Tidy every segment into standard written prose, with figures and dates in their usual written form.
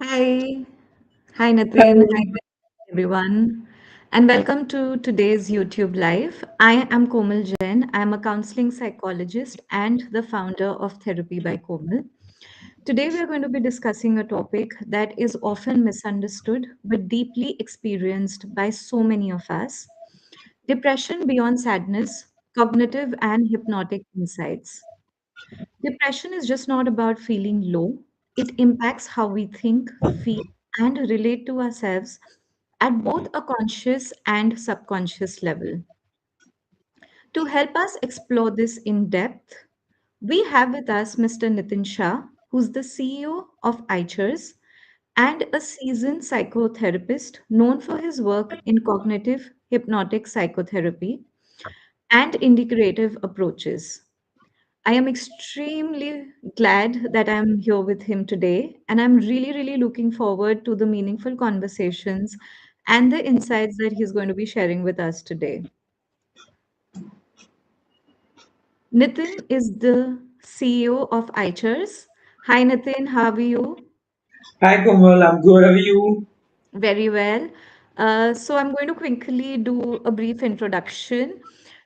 Hi. Hi, Nitin. Hi, Hi, everyone. And welcome to today's YouTube Live. I am Komal Jain. I'm a counseling psychologist and the founder of Therapy by Komal. Today, we are going to be discussing a topic that is often misunderstood but deeply experienced by so many of us: depression beyond sadness, cognitive and hypnotic insights. Depression is just not about feeling low, it impacts how we think, feel, and relate to ourselves at both a conscious and subconscious level. To help us explore this in depth, we have with us Mr. Nitin Shah, who's the CEO of ICHARS and a seasoned psychotherapist known for his work in cognitive hypnotic psychotherapy and integrative approaches. I am extremely glad that I'm here with him today, and I'm really, really looking forward to the meaningful conversations and the insights that he's going to be sharing with us today. Nitin is the CEO of iChars. Hi, Nitin, how are you? Komal. I'm good. How are you? Very well. So I'm going to quickly do a brief introduction.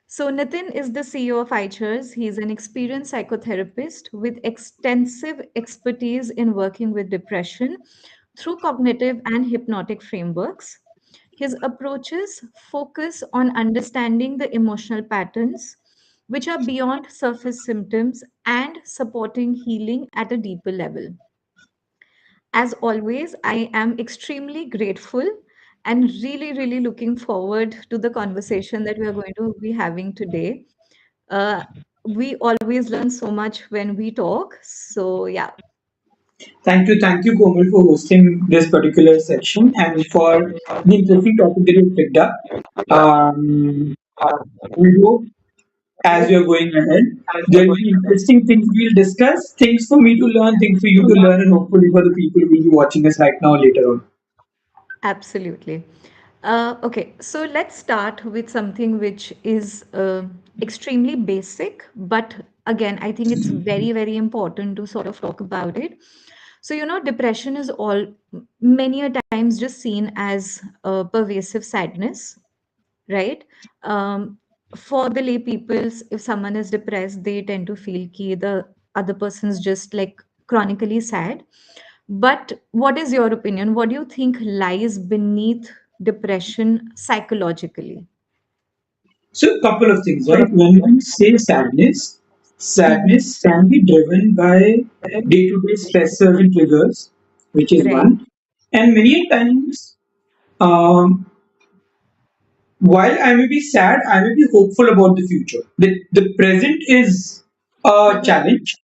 So Nitin is the CEO of iChars. He's an experienced psychotherapist with extensive expertise in working with depression through cognitive and hypnotic frameworks. His approaches focus on understanding the emotional patterns, which are beyond surface symptoms, and supporting healing at a deeper level. As always, I am extremely grateful and really, really looking forward to the conversation that we are going to be having today. Uh, we always learn so much when we talk. So, yeah, Thank you, Komal, for hosting this particular section and for the interesting topic that you picked up. Um, we hope as we are going ahead, there will be interesting things we'll discuss, things for me to learn, things for you to learn, and hopefully for the people who will be watching us right now later on. absolutely. Okay, so let's start with something which is extremely basic, but again, I think it's very, very important to sort of talk about it. So, depression is all many a times just seen as pervasive sadness, right? For the lay peoples, if someone is depressed, they tend to feel ki the other person's just like chronically sad. But what is your opinion? What do you think lies beneath depression psychologically? So, a couple of things, right? When we say sadness, Mm-hmm. sadness can be driven by day-to-day stressors and triggers, which is Right. one. And many times, um, while I may be sad, I may be hopeful about the future. The present is a Mm-hmm. challenge,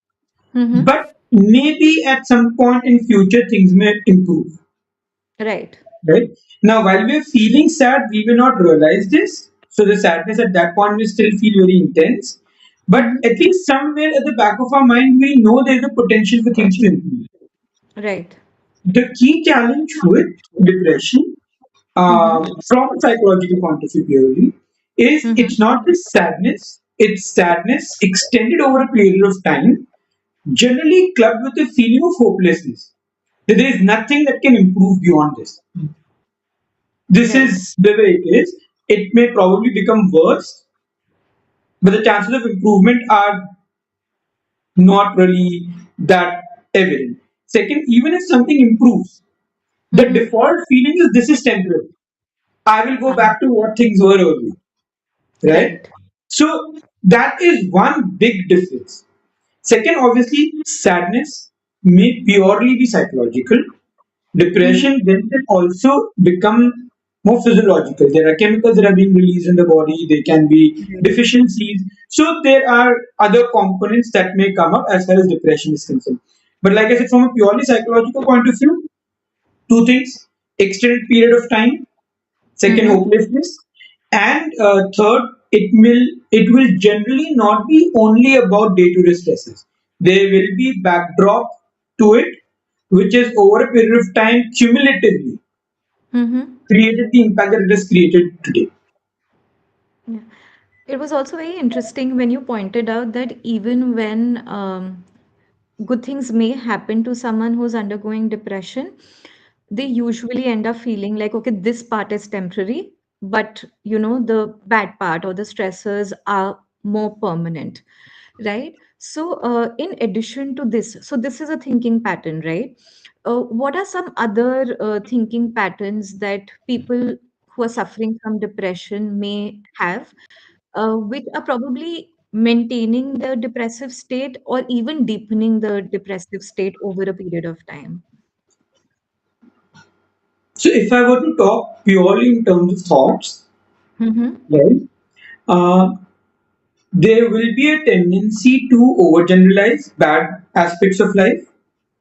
Mm-hmm. but maybe at some point in future things may improve. Right. Right now, while we're feeling sad, we may not realize this. So the sadness at that point will still feel very intense. But Mm-hmm. at least somewhere at the back of our mind, we know there's a potential for things to improve. Right. The key challenge with depression, Mm-hmm. from a psychological point of view purely, is Mm-hmm. it's not just sadness, it's sadness extended over a period of time, generally clubbed with a feeling of hopelessness. That there is nothing that can improve beyond this. This Right. is the way it is. It may probably become worse, but the chances of improvement are not really that evident. Second, even if something improves, the Mm-hmm. default feeling is this is temporary. I will go back to what things were earlier, right? Right. So that is one big difference. Second, obviously, sadness may purely be psychological. Mm-hmm. Depression then can also become more physiological. There are chemicals that are being released in the body, there can be Right. deficiencies. So there are other components that may come up as far as depression is concerned. But like I said, from a purely psychological point of view, two things: extended period of time, second, Mm-hmm. hopelessness, and third, it will generally not be only about day-to-day stresses. There will be backdrop to it, which is over a period of time cumulatively Mm-hmm. created the impact that it has created today. Yeah. It was also very interesting when you pointed out that even when good things may happen to someone who's undergoing depression, they usually end up feeling like, okay, this part is temporary, but the bad part or the stressors are more permanent, right? So, in addition to this, so this is a thinking pattern, right? What are some other thinking patterns that people who are suffering from depression may have, which are probably maintaining the depressive state or even deepening the depressive state over a period of time? So if I were to talk purely in terms of thoughts, Mm-hmm. right, uh, there will be a tendency to overgeneralize bad aspects of life.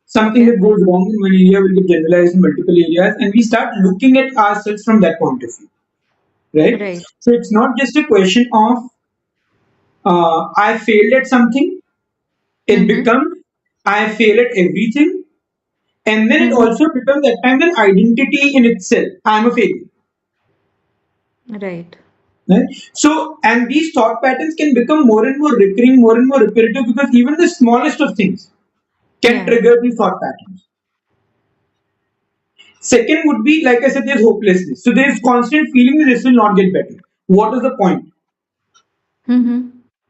Something Okay. that goes wrong in one area will get generalized in multiple areas, and we start looking at ourselves from that point of view, right? Right. So it's not just a question of I failed at something, it Mm-hmm. becomes I fail at everything, and then it Mm-hmm. also becomes at times an identity in itself. I'm a failure. Right. Right? So, and these thought patterns can become more and more recurring, more and more repetitive because even the smallest of things can Yeah. trigger these thought patterns. Second would be, like I said, there's hopelessness. So there's constant feeling that this will not get better. What is the point? Mm-hmm.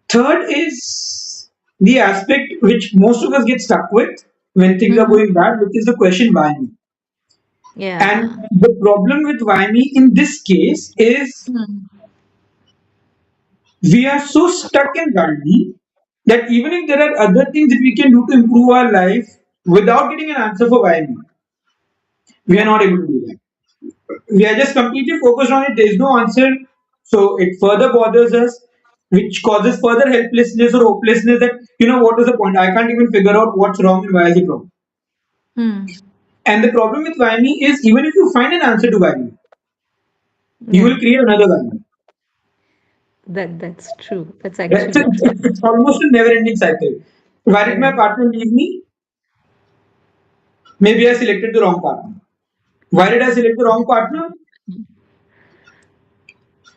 Third is the aspect which most of us get stuck with when things are Mm-hmm. going bad, which is the question why me? And Yeah. the problem with why me in this case is Mm. we are so stuck in Gandhi that even if there are other things that we can do to improve our life without getting an answer for why me, we are Yeah. not able to do that. We are just completely focused on it. There is no answer. So it further bothers us, which causes further helplessness or hopelessness that, what is the point? I can't even figure out what's wrong and why is it wrong. Hmm. And the problem with why me is even if you find an answer to why me, you Yeah. will create another why me. That's true. That's Right? So actually true. it's almost a never ending cycle. Why did my Yeah. partner leave me? Maybe I selected the wrong partner. Why did I select the wrong partner?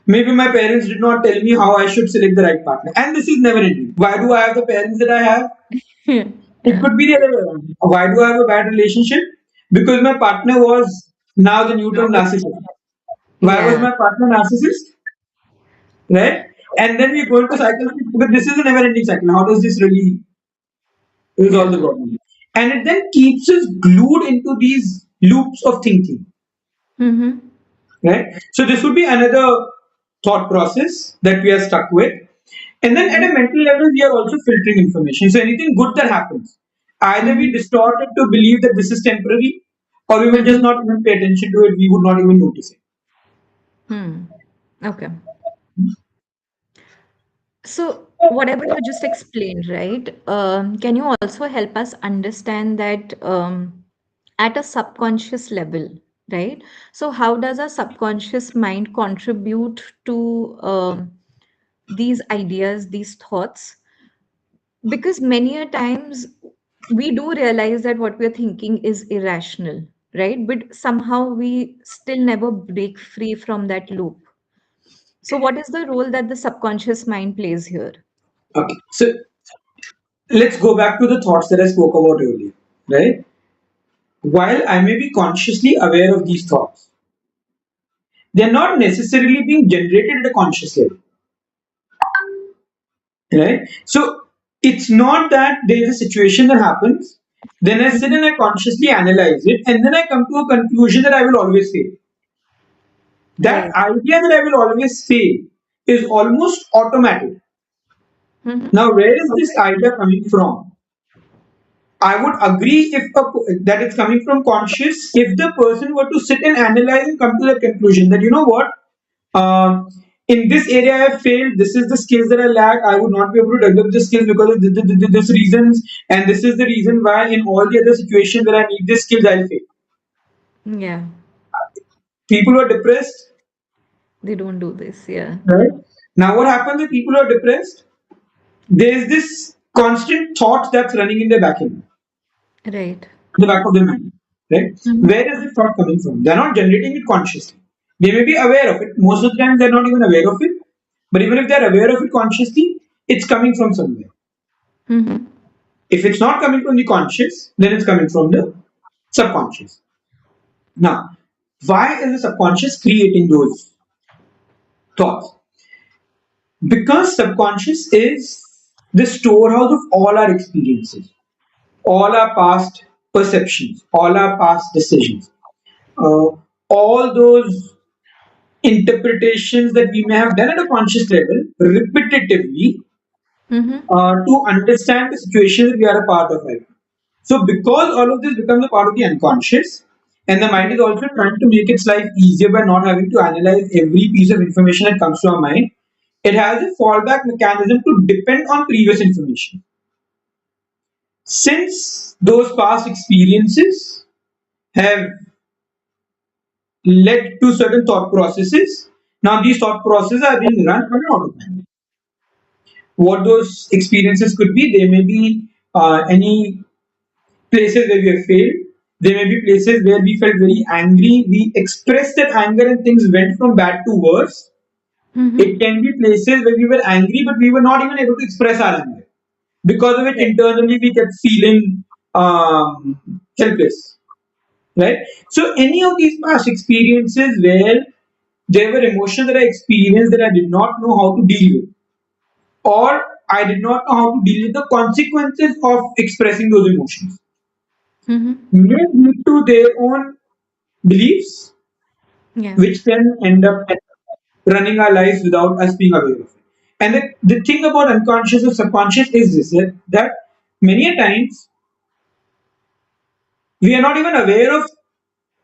Maybe my parents did not tell me how I should select the right partner. And this is never ending. Why do I have the parents that I have? It Yeah. could be the other way around. Why do I have a bad relationship? Because my partner was now the new term narcissist. Why was Yeah. my partner narcissist? Right? And then we go into cycle because this is a never ending cycle. How does this really resolve the Yeah. problem? And it then keeps us glued into these loops of thinking. Mm-hmm. Right? So this would be another thought process that we are stuck with. And then at Mm-hmm. a mental level, we are also filtering information. So anything good that happens, either we Mm-hmm. distort it to believe that this is temporary, or we will just Mm-hmm. not even pay attention to it. We would not even notice it. Hmm. Okay. So, whatever you just explained, right? Can you also help us understand that at a subconscious level, right? So, how does our subconscious mind contribute to these ideas, these thoughts? Because many a times we do realize that what we're thinking is irrational, right? But somehow we still never break free from that loop. So, what is the role that the subconscious mind plays here? Okay. So let's go back to the thoughts that I spoke about earlier. Right? While I may be consciously aware of these thoughts, they're not necessarily being generated at a conscious level. Right? So it's not that there's a situation that happens, then I sit Mhm. and I consciously analyze it, and then I come to a conclusion that I will always fail. That Right. idea that I will always fail is almost automatic. Mhm. Now, where is this idea coming from? I would agree that it's coming from conscious if the person were to sit and analyze and come to the conclusion that, uh, in this area I have failed, this is the skills that I lack, I would not be able to develop the skills because of this reasons, and this is the reason why in all the other situations where I need these skills, I'll fail. Yeah, People who are depressed, they don't do this. Yeah. right? Now, what happens if people who are depressed? There's this constant thought that's running in their back end, Right. the back of their mind, right? Mhm. Where is this thought coming from? They're not generating it consciously. They may be aware of it. Most of the time, they're not even aware of it. But even if they're aware of it consciously, it's coming from somewhere. Mhm. If it's not coming from the conscious, then it's coming from the subconscious. Now, why is the subconscious creating those thoughts? Because subconscious is the storehouse of all our experiences, all our past perceptions, all our past decisions, uh, all those interpretations that we may have done at a conscious level repetitively Mm-hmm. to understand the situation that we are a part of right now. So, because all of this becomes a part of the unconscious, and the mind is Right. also trying to make its life easier by not having to analyze every piece of information that comes to our mind, it has a fallback mechanism to depend on previous information. Since those past experiences have led to certain thought processes, now these thought processes are being run on an autopilot. What those experiences could be, they may be any places where we have failed. There may be places where we felt very angry. We expressed that anger and things went from bad to worse. It Mm-hmm. can be places where we were angry, but we were not even able to express our anger. Because of it, Right. internally, we kept feeling helpless. Right? So, any of these past experiences where there were emotions that I experienced that I did not know how to deal with, or I did not know how to deal with the consequences of expressing those emotions, Mm-hmm. may lead to their own beliefs, Yeah. which then end up running our lives without us being aware of it. And the thing about unconscious or subconscious is this, that many a times we are not even aware of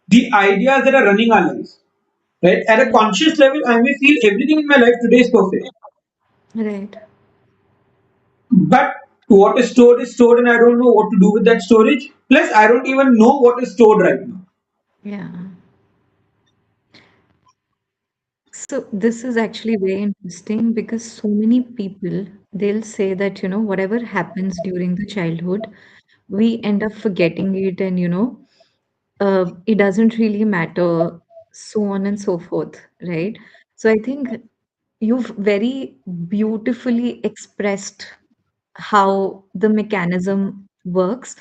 the ideas that are running our lives. Right? At a conscious level, I may feel everything in my life today is perfect. Right. But what is stored, and I don't know what to do with that storage. Plus, I don't even know what is stored right now. Yeah. So this is actually very interesting because so many people they'll say that whatever happens during the childhood, we end up forgetting it, and it doesn't really matter, so on and so forth, right? So I think you've very beautifully expressed how the mechanism works.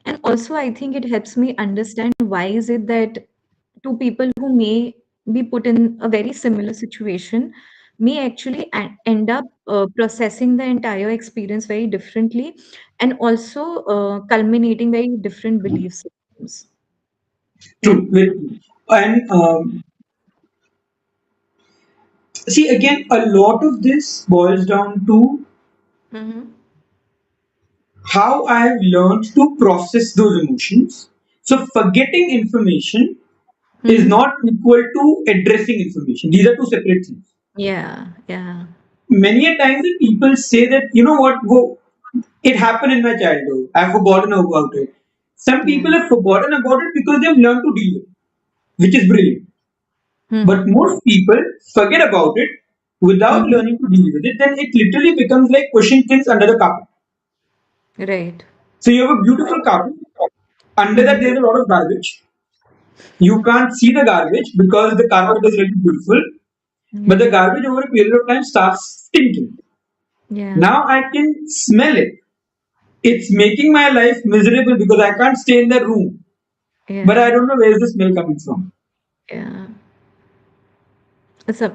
And also, I think it helps me understand why is it that two people who may be put in a very similar situation may actually end up processing the entire experience very differently, and also culminating very different belief systems. Yeah. True, very true. And see, again, a lot of this boils down to Mm-hmm. how I have learned to process those emotions. So, forgetting information is Mm-hmm. not equal to addressing information. These are two separate things. Yeah. Yeah. Many a times that people say that, you know what, it happened in my childhood. I've forgotten about it. Some Yeah. people have forgotten about it because they've learned to deal with it, which is brilliant. But Mm-hmm. most people forget about it without Mm-hmm. learning to deal with it. Then it literally becomes like pushing things under the carpet. Right. So you have a beautiful carpet. Under that, Mm-hmm. there's a lot of garbage. You can't see the garbage because the carpet is really beautiful. But Yeah. the garbage over a period of time starts stinking. Yeah. Now I can smell it. It's making my life miserable because I can't stay in that room. But I Yeah. don't know where is the smell coming from. Yeah.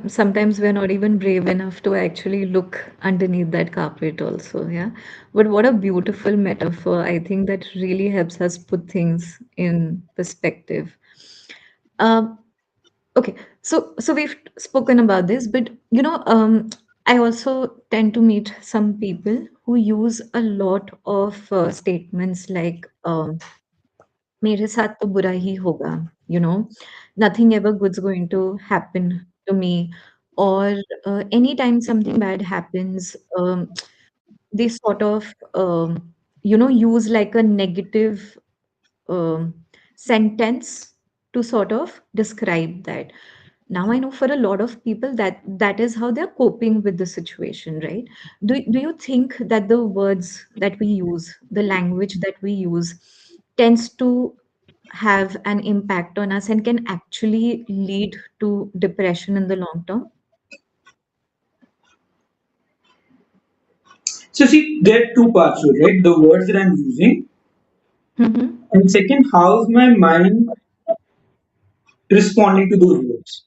Sometimes we're not even brave enough to actually look underneath that carpet also, yeah. But what a beautiful metaphor. I think that really helps us put things in perspective. Um, okay, so we've spoken about this, but I also tend to meet some people who use a lot of statements like मेरे साथ तो बुरा ही होगा, you know, nothing ever good's going to happen to me, or anytime something bad happens, they sort of use like a negative um, sentence to sort of describe that. Now I know for a lot of people that is how they're coping with the situation, right? Do you think that the words that we use, the language that we use, tends to have an impact on us and can actually lead to depression in the long term? So see, there are two parts to it, right? The words that I'm using, Mm-hmm. and second, how's my mind responding to those words?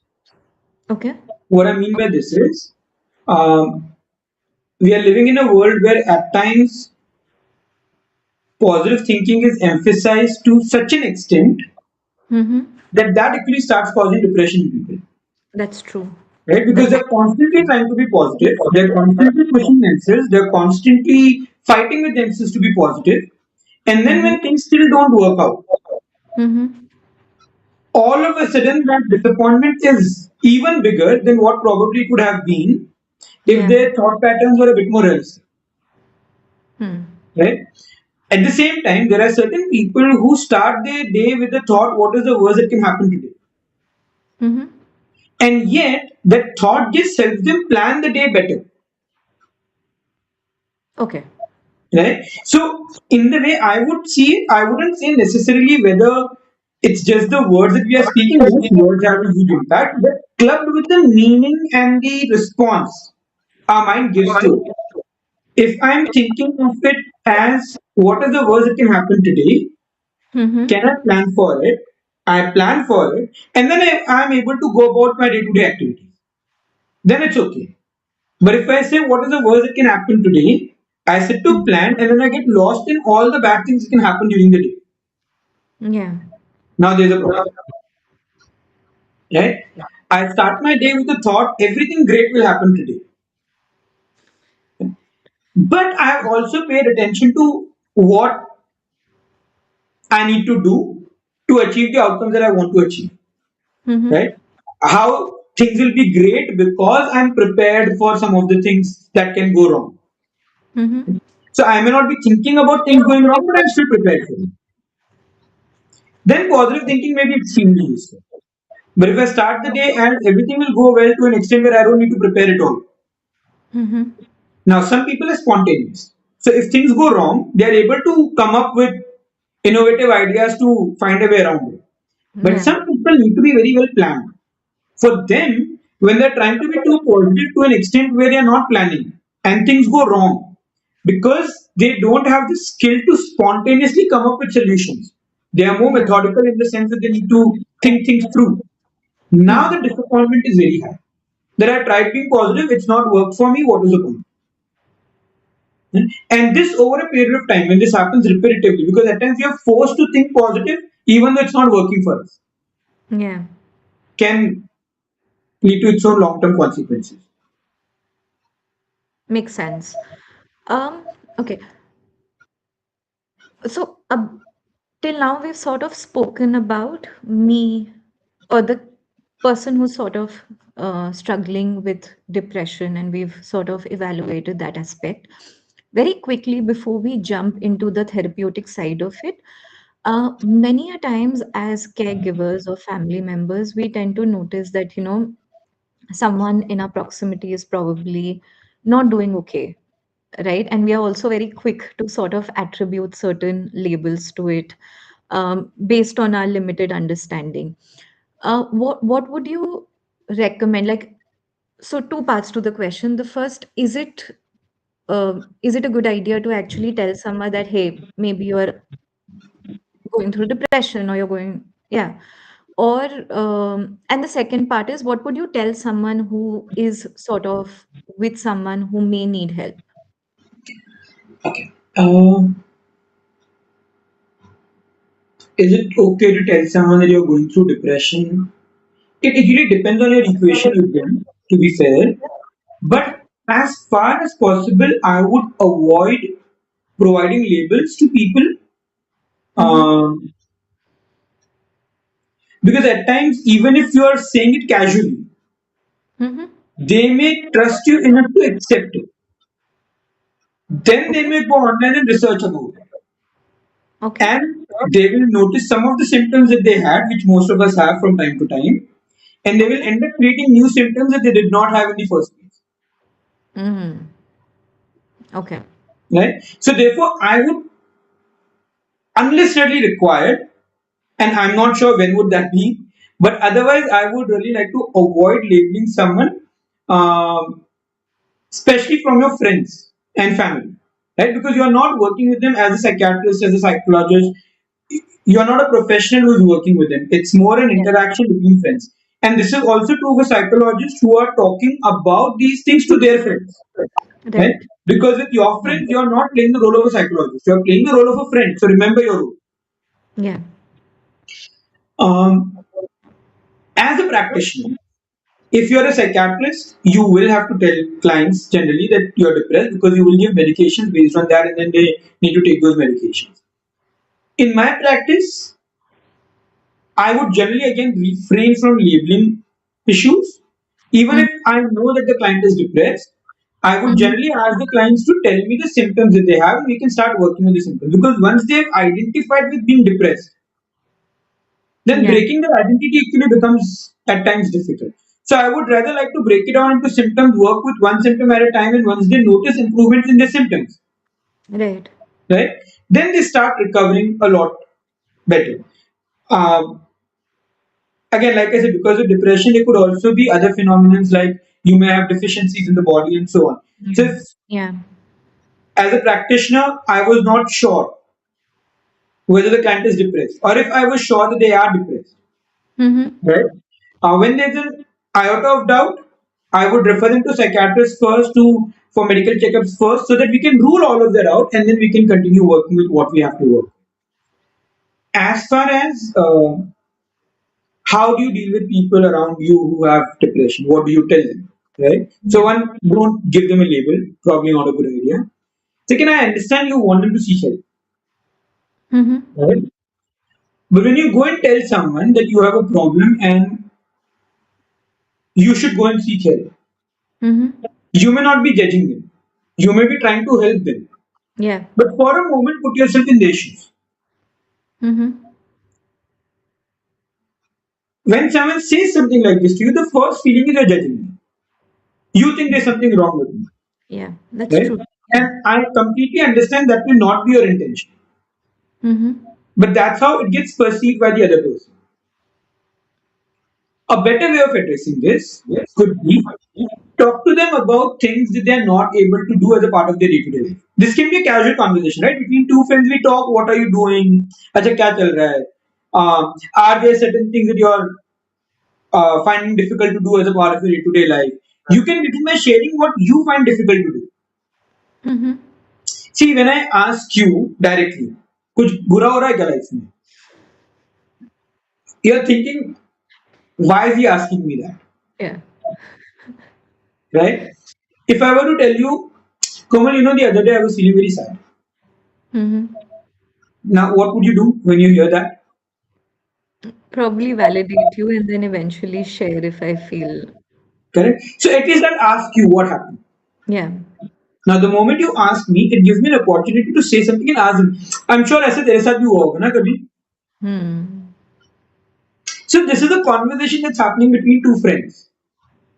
Okay. What I mean by this is, um, we are living in a world where at times positive thinking is emphasized to such an extent Mm-hmm. that that actually starts causing depression in people, That's true. right? Because That's they're constantly trying to be positive, they're constantly pushing themselves, they're constantly fighting with themselves to be positive, and then mm-hmm. when things still don't work out, Mm-hmm. all of a sudden that disappointment is even bigger than what probably it would have been if Yeah. their thought patterns were a bit more realistic, Hmm. right? At the same time, there are certain people who start their day with the thought, what is the worst that can happen today? Mm-hmm. And yet, that thought just helps them plan the day better, Okay. right? So, in the way I would see it, I wouldn't say necessarily whether it's just the words that we are speaking. Yes, words have a huge impact, but clubbed with the meaning and the response our mind gives to it. If I'm thinking of it as what is the worst that can happen today, can Mm-hmm. I plan for it? I plan for it, and then I'm able to go about my day-to-day activities. Then it's okay. But if I say what is the worst that can happen today, I sit to plan, and then I get lost in all the bad things that can happen during the day. Yeah. Now there's a problem, right? I start my day with the thought everything great will happen today, but I have also paid attention to what I need to do to achieve the outcomes that I want to achieve, Mm-hmm. right? How things will be great because I'm prepared for some of the things that can go wrong. Mm-hmm. So I may not be thinking about things going wrong, but I'm still prepared for it. Then positive thinking may be extremely useful. But if I start the day and everything will go well to an extent where I don't need to prepare at all. Mm-hmm. Now, some people are spontaneous. So if things go wrong, they are able to come up with innovative ideas to find a way around it. But Yeah. some people need to be very well planned. For them, when they're trying to be too positive to an extent where they're not planning and things go wrong because they don't have the skill to spontaneously come up with solutions. They are more Yeah. methodical in the sense that they need to think things through. Now the Hmm. disappointment is very high. That I tried being positive, it's not worked for me, what is the point? And this over a period of time, when this happens repetitively, because at times we are forced to think positive, even though it's not working for us, Yeah. can lead to its own long term consequences. Makes sense. Um, okay. So, till now, we've sort of spoken about me or the person who's sort of struggling with depression, and we've sort of evaluated that aspect. Very quickly, before we jump into the therapeutic side of it, many a times as caregivers or family members, we tend to notice that, someone in our proximity is probably not doing okay, right? And we are also very quick to sort of attribute certain labels to it, based on our limited understanding. What would you recommend? Like, so two parts to the question. The first, is it a good idea to actually tell someone that, hey, maybe you're going through depression, or you're going, yeah, or and the second part is, what would you tell someone who is sort of with someone who may need help? Okay. Is it okay to tell someone that you're going through depression? It really depends on your equation with them, to be fair. Okay. But as far as possible, I would avoid providing labels to people, Mm-hmm. um, because at times, even if you are saying it casually, Mm-hmm. they may trust you enough to accept it. Then they Okay. may go online and research about it. Okay. And they will notice some of the symptoms that they had, which most of us have from time to time, and they will Okay. end up creating new symptoms that they did not have in the first place. Mm. Okay. Right? So therefore, I would, unless really required, and I'm not sure when would that be, but otherwise, I would really like to avoid labeling someone, um, especially from your friends and family. right? Because you are not working with them as a psychiatrist, as a psychologist. You are not a professional who's working with them. It's more an Yeah. interaction between friends. And this is also true for psychologists who are talking about these things to their friends, right? Right. Because with your Yeah. friends, you are not playing the role of a psychologist. You are playing the role of a friend. So remember your role. Yeah. Um, as a practitioner, if you're a psychiatrist, you will have to tell clients generally that you're depressed because you will give medications based on that and then they need to take those medications. In my practice, I would generally again refrain from labeling issues. Even Mm-hmm. if I know that the client is depressed, I would Mm-hmm. generally ask the clients to tell me the symptoms that they have and we can start working with the symptoms. Because once they've identified with being depressed, then Yeah. breaking the identity actually becomes at times difficult. So I would rather like to break it down into symptoms, work with one symptom at a time, and once they notice improvements in their symptoms, Right. right, then they start recovering a lot better. Um, Again, like I said, because of depression, there could also be other phenomena like you may have deficiencies in the body and so on. So, if, Yeah. as a practitioner, I was not sure whether the client is depressed, or if I was sure that they are depressed, Mm-hmm. right? When there's an iota of doubt, I would refer them to psychiatrists first to for medical checkups first, so that we can rule all of that out, and then we can continue working with what we have to work. As far as how do you deal with people around you who have depression? What do you tell them? Right? So Yeah. one, don't give them a label, probably not a good idea. Second, I understand you want them to seek help. Mm-hmm. Right? But when you go and tell someone that you have a problem and you should go and seek help, Mm-hmm. you may not be judging them. You may be trying to help them. Yeah. But for a moment, put yourself in their shoes. Mm-hmm. When someone says something like this to you, the first feeling is you're judging me. You think there's something wrong with me. Yeah. That's Right? true. Yeah. And I completely understand that will not be your intention. Mm-hmm. But that's how it gets perceived by the other person. A better way of addressing this could be talk to them about things that they're not able to do as a part of their day-to-day life. This can be a casual conversation, right? Between two friends, we talk, what are you doing? Acha, kya chal raha hai? Are there certain things that you're finding difficult to do as a part of your day-to-day life? You can begin by sharing what you find difficult to do. Mm-hmm. See, when I ask you directly, कुछ बुरा हो रहा है क्या life में? You're thinking, why is he asking me that? Yeah. Right? If I were to tell you, Komal, the other day I was feeling very sad. Mm-hmm. Now, what would you do when you hear that? Probably validate you and then eventually share if I feel. Correct? So at least I'll ask you what happened. Yeah. Now, the moment you ask me, it gives me an opportunity to say something and ask him. I'm sure ऐसे तेरे साथ भी हुआ होगा ना कभी. Hmm. So this is a conversation that's happening between two friends.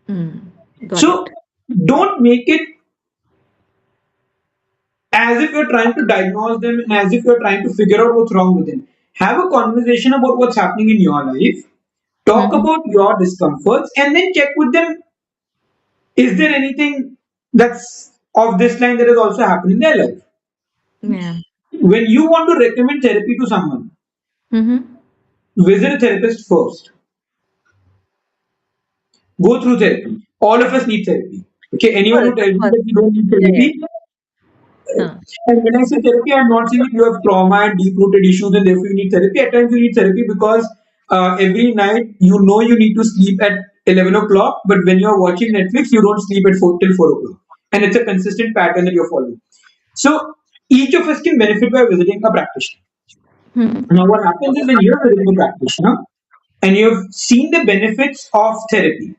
Mm. Got it. So don't make it as if you're trying to diagnose them and as if you're trying to figure out what's wrong with them. Have a conversation about what's happening in your life. Talk Mm-hmm. about your discomforts and then check with them, is there anything that's of this line that has also happened in their life? Yeah. When you want to recommend therapy to someone, Mm-hmm. visit a therapist first. Go through therapy. All of us need therapy. Okay, Of anyone course, who tells of you course. that you don't need Yeah, yeah. therapy, Huh. and when I say therapy, I'm not saying that you have trauma and deep-rooted issues and therefore you need therapy. At times you need therapy because every night you need to sleep at 11 o'clock, but when you're watching Netflix, you don't sleep at 4 till 4 o'clock. And it's a consistent pattern that you're following. So each of us can benefit by visiting a practitioner. Mm-hmm. Now, what happens is when you're visiting a practitioner and you've seen the benefits of therapy,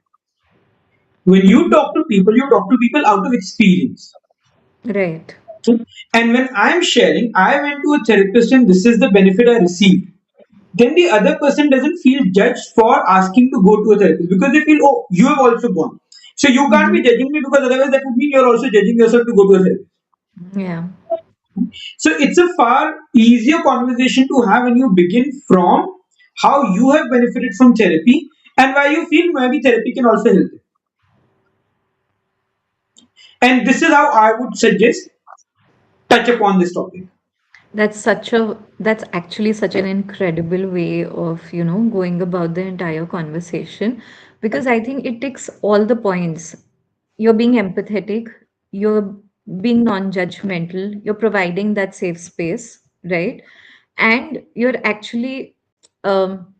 when you talk to people out of experience. Right. And when I'm sharing, I went to a therapist and this is the benefit I received. Then the other person doesn't feel judged for asking to go to a therapist because they feel, oh, you have also gone. So you can't be Mm-hmm. judging me because otherwise that would mean you're also judging yourself to go to a therapist. Yeah. So it's a far easier conversation to have when you begin from how you have benefited from therapy and why you feel maybe therapy can also help you. And this is how I would suggest touch upon this topic. That's actually such an incredible way of, going about the entire conversation, because I think it ticks all the points. You're being empathetic, you're being non-judgmental, you're providing that safe space, right? And you're actually um,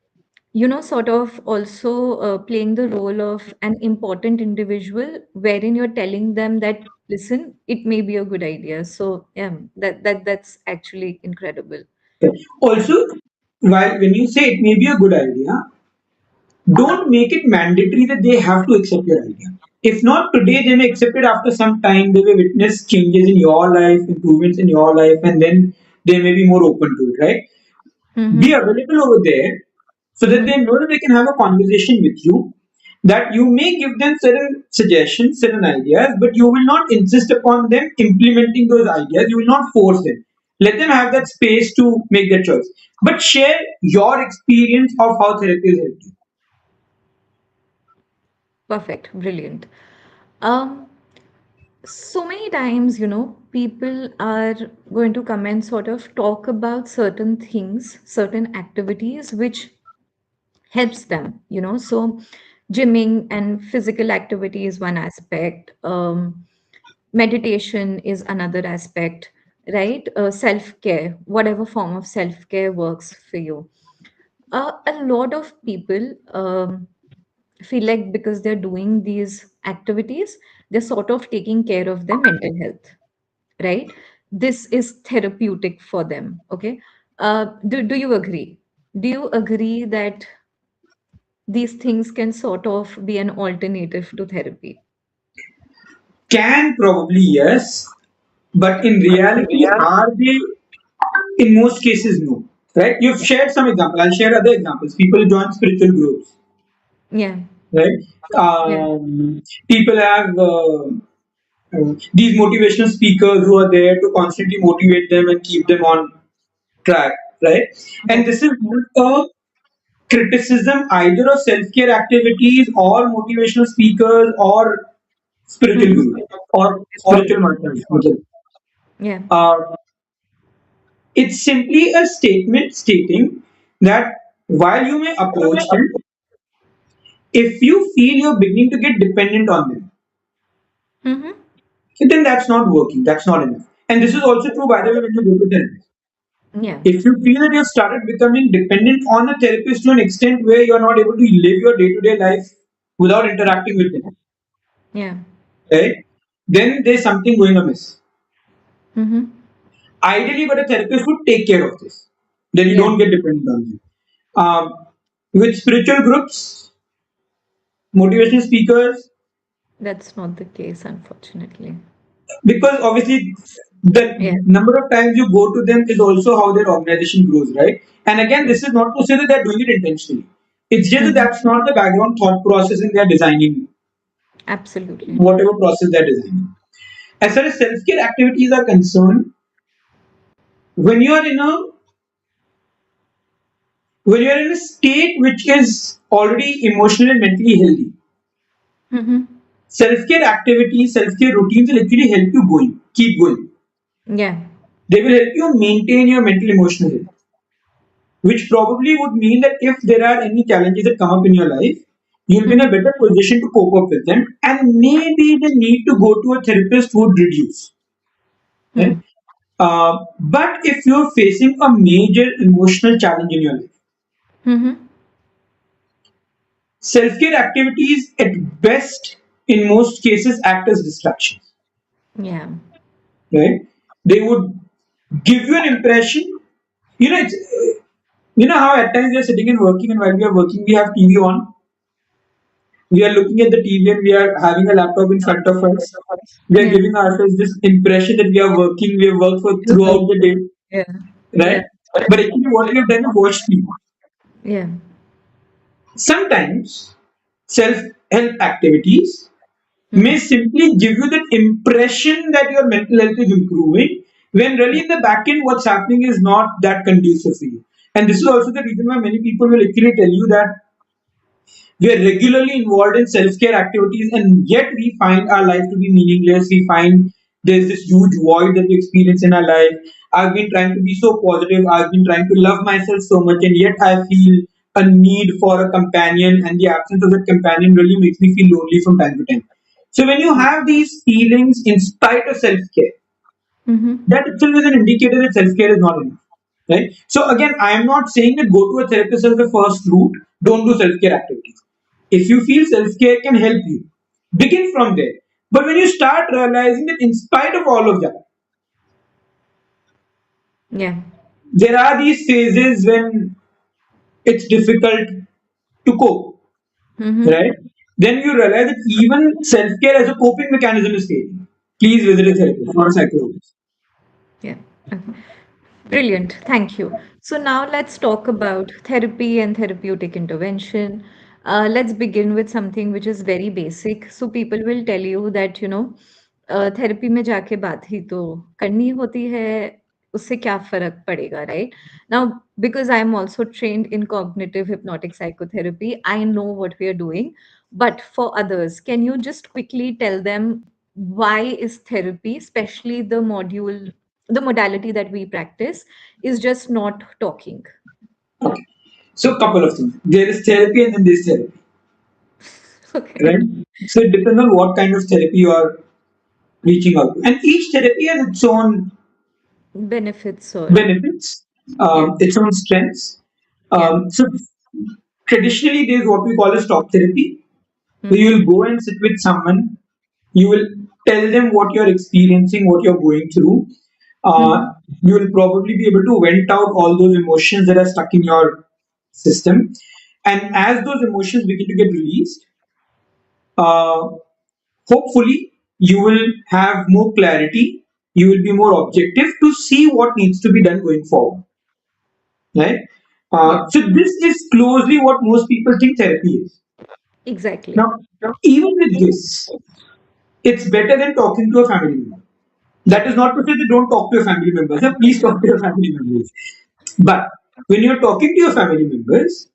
sort of also playing the role of an important individual, wherein you're telling them that, listen, it may be a good idea. So yeah, that's actually incredible. Okay. Also, while when you say it may be a good idea, don't make it mandatory that they have to accept your idea. If not today, they may accept it after some time. They may witness changes in your life, improvements in your life, and then they may be more open to it, right? Be Mm-hmm. available over there so that Mm-hmm. they know that they can have a conversation with you. That you may give them certain suggestions, certain ideas, but you will not insist upon them implementing those ideas. You will not force them. Let them have that space to make their choice. But share your experience of how therapy has helped you. Perfect, brilliant. um so many times, people are going to come and sort of talk about certain things, certain activities which helps them, so gymming and physical activity is one aspect. Meditation is another aspect, right? Self-care, whatever form of self-care works for you. A lot of people feel like because they're doing these activities, they're sort of taking care of their mental health, right? This is therapeutic for them. Okay. Do you agree? Do you agree that these things can sort of be an alternative to therapy? Can probably yes, but in reality, are they? In most cases, no. Right? You've shared some example. I'll share other examples. People join spiritual groups, Yeah. right? Yeah. People have these motivational speakers who are there to constantly motivate them and keep them on track, right? Yeah. And this is not a criticism either of self-care activities or motivational speakers or spiritual Mm-hmm. gurus or Or spiritual mantras. yeah. Uh, it's simply a statement stating that while you may approach them, if you feel you're beginning to get dependent on them, Mm-hmm. then that's not working. That's not enough. And this is also true, by the way, when you go to therapy. Yeah. If you feel that you've started becoming dependent on a therapist to an extent where you're not able to live your day-to-day life without interacting with them, Yeah. right? Then there's something going amiss. Mm-hmm. Ideally, but a therapist would take care of this. Then you Yeah. don't get dependent on them. With spiritual groups, motivational speakers, That's not the case, unfortunately. because obviously the Yeah. number of times you go to them is also how their organization grows, right? And again, Yeah. this is not to say that they're doing it intentionally. It's just that Mm-hmm. that's not the background thought process in their designing Absolutely. whatever process they're designing. As far as self-care activities are concerned, when you are in a when you are in a state which is already emotionally and mentally healthy, Mm-hmm. self-care activities, self-care routines will actually help you keep going. Yeah. They will help you maintain your mental emotional health, which probably would mean that if there are any challenges that come up in your life, you'll be in a Mm-hmm. better position to cope up with them, and maybe the need to go to a therapist would reduce. Right? Hmm. But if you're facing a major emotional challenge in your life, Mm-hmm. self-care activities at best, in most cases, act as distractions. Yeah. Right? They would give you an impression. It's how at times we are sitting and working, and while we are working, we have TV on. We are looking at the TV and we are having a laptop in front of us. We are Yeah. giving ourselves this impression that we are working. We have worked for throughout the day, Yeah. right? Yeah. But actually, what we have done is watched TV. Yeah. Sometimes self-help activities may Mm-hmm. simply give you that impression that your mental health is improving, when really Yeah. in the back end, what's happening is not that conducive for you. And this is also the reason why many people will actually tell you that we are regularly involved in self-care activities, and yet we find our life to be meaningless. We find There's this huge void that we experience in our life. I've been trying to be so positive. I've been trying to love myself so much, and yet I feel a need for a companion, and the absence of that companion really makes me feel lonely from time to time. So when you have these feelings in spite of self-care, Mm-hmm. that itself is an indicator that self-care is not enough. Right? So again, I am not saying that go to a therapist as the first route, don't do self-care activities. If you feel self-care can help you, begin from there. But when you start realizing that in spite of all of that, Yeah. there are these phases when it's difficult to cope, Mm-hmm. right? Then you realize that even self-care as a coping mechanism is failing. Please visit a therapist or a psychologist. Yeah. Okay. Brilliant. Thank you. So now let's talk about therapy and therapeutic intervention. Let's begin with something which is very basic. So people will tell you that, therapy में जाके बात ही तो करनी होती है, उससे क्या फर्क पड़ेगा, right? Now, because I am also trained in cognitive hypnotic psychotherapy, I know what we are doing. But for others, can you just quickly tell them why is therapy, especially the modality that we practice, is just not talking? Okay. So couple of things. There is therapy and then there is therapy. Okay. Right? So it depends on what kind of therapy you are reaching out to. And each therapy has its own Benefits or benefits, yeah, its own strengths. yeah. So traditionally, there's what we call as talk therapy. So Mm-hmm. you'll go and sit with someone, you will tell them what you're experiencing, what you're going through. Mm-hmm. You will probably be able to vent out all those emotions that are stuck in your system. And as those emotions begin to get released, uh, hopefully you will have more clarity, you will be more objective to see what needs to be done going forward, right? Yeah, So this is closely what most people think therapy is. exactly. Now, even with this, it's better than talking to a family member. That is not to say that don't talk to your family members. Please talk to your family members. But when you're talking to your family members,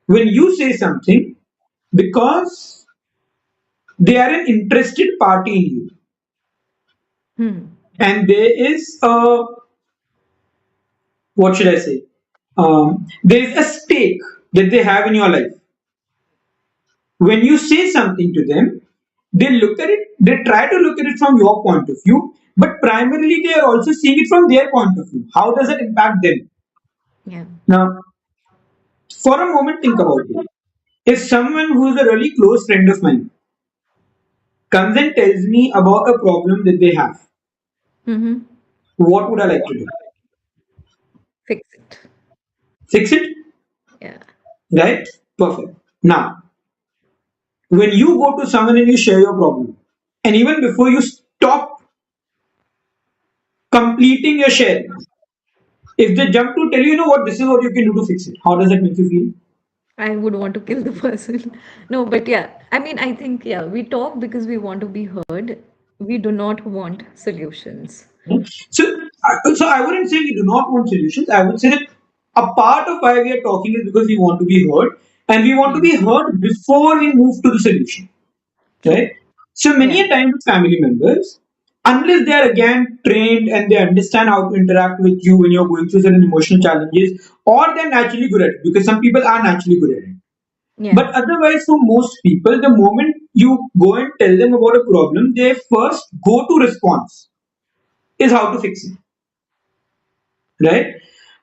when you say something, because they are an interested party in you, Hmm. and there is a, what should I say? There is a stake that they have in your life. When you say something to them, they look at it, they try to look at it from your point of view, but primarily they are also seeing it from their point of view. How does it impact them? Yeah. Now, for a moment, think about it. If someone who is a really close friend of mine comes and tells me about a problem that they have, Mm-hmm. what would I like to do? Fix it. Fix it? Yeah. Right? Perfect. Now, when you go to someone and you share your problem, and even before you stop completing your share, if they jump to tell you, you know what, this is what you can do to fix it, how does that make you feel? I would want to kill the person. No, but yeah, I mean, I think, yeah, we talk because we want to be heard. We do not want solutions. So, so I wouldn't say we do not want solutions. I would say that a part of why we are talking is because we want to be heard, and we want to Yeah, be heard before we move to the solution, true. right? So many Yeah, a times with family members, unless they are again trained and they understand how to interact with you when you're going through certain emotional challenges, or they're naturally good at it, because some people are naturally good at it. yeah, But otherwise, for most people, the moment you go and tell them about a problem, their first go to response is how to fix it, right?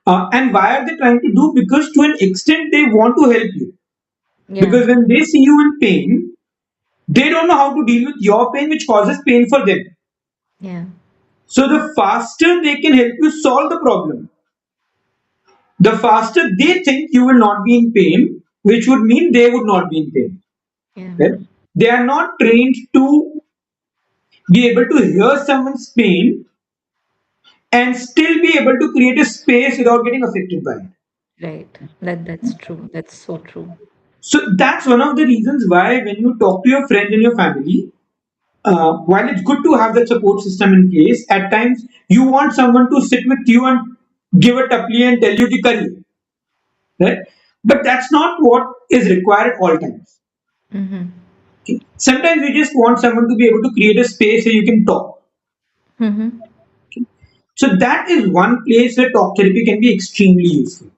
And why are they trying to do? Because to an extent, they want to help you. yeah, Because when they see you in pain, they don't know how to deal with your pain, which causes pain for them. yeah, So the faster they can help you solve the problem, the faster they think you will not be in pain, which would mean they would not be in pain. yeah, Right? They are not trained to be able to hear someone's pain and still be able to create a space without getting affected by it. right. That's true. That's so true. So that's one of the reasons why when you talk to your friends and your family, while it's good to have that support system in place, at times you want someone to sit with you and give a tapli and tell you to curry, right? But that's not what is required at all times. Mm-hmm. Okay? Sometimes you just want someone to be able to create a space where you can talk. Mm-hmm. So that is one place where talk therapy can be extremely useful.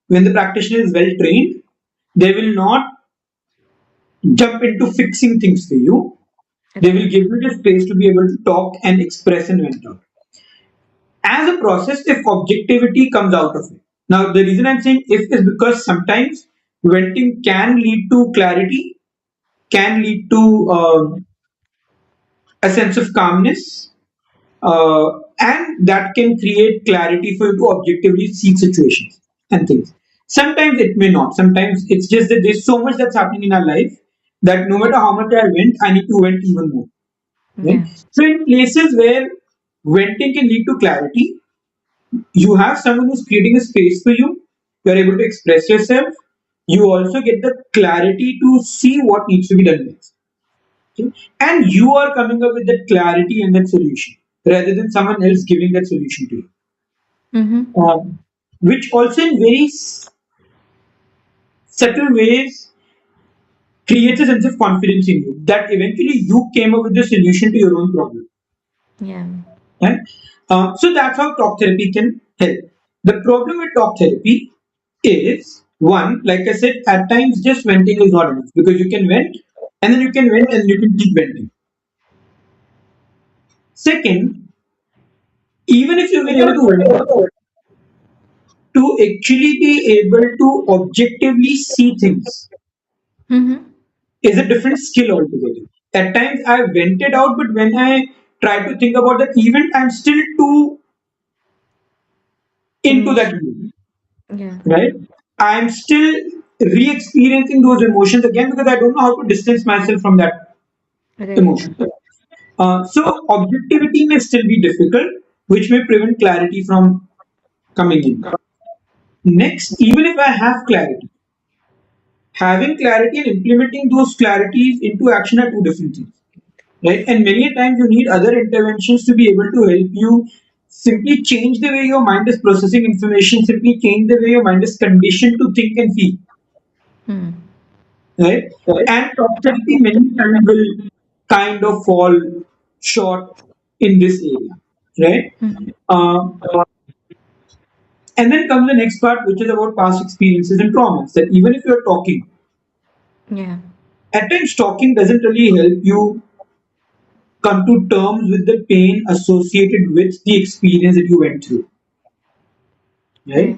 When the practitioner is well trained, they will not jump into fixing things for you. They will Right. give you the space to be able to talk and express and vent out. As a process, if objectivity comes out of it. Now, the reason I'm saying if is because sometimes venting can lead to clarity, can lead to a sense of calmness, and that can create clarity for you to objectively see situations and things. Sometimes it may not. Sometimes it's just that there's so much that's happening in our life that no matter how much I vent, I need to vent even more. Right? Yeah. So in places where venting can lead to clarity, you have someone who's creating a space for you. You're able to express yourself. You also get the clarity to see what needs to be done next. Okay? And you are coming up with that clarity and that solution rather than someone else giving that solution to you. Mm-hmm. Which also, in very subtle ways, creates a sense of confidence in you that eventually you came up with the solution to your own problem. Yeah. Right? So that's how talk therapy can help. The problem with talk therapy is one, like I said, at times just venting is not enough because you can vent and then you can vent and you can keep venting. Second, even if you've been able to vent, to actually be able to objectively see things Mm-hmm. is a different skill altogether. At times I vented out, but when I try to think about that event, I'm still too into that Emotion. moment, Yeah. right? I'm still re-experiencing those emotions again because I don't know how to distance myself from that Right. emotion. So objectivity may still be difficult, which may prevent clarity from coming in. Next, even if I have clarity, having clarity and implementing those clarities into action are two different things, right? And many a times you need other interventions to be able to help you simply change the way your mind is processing information, simply change the way your mind is conditioned to think and feel, Hmm. right? And talk therapy many times will kind of fall short in this area, right? Mm-hmm. Uh, and then comes the next part, which is about past experiences and traumas. That even if you're talking, Yeah. at times talking doesn't really help you come to terms with the pain associated with the experience that you went through, right?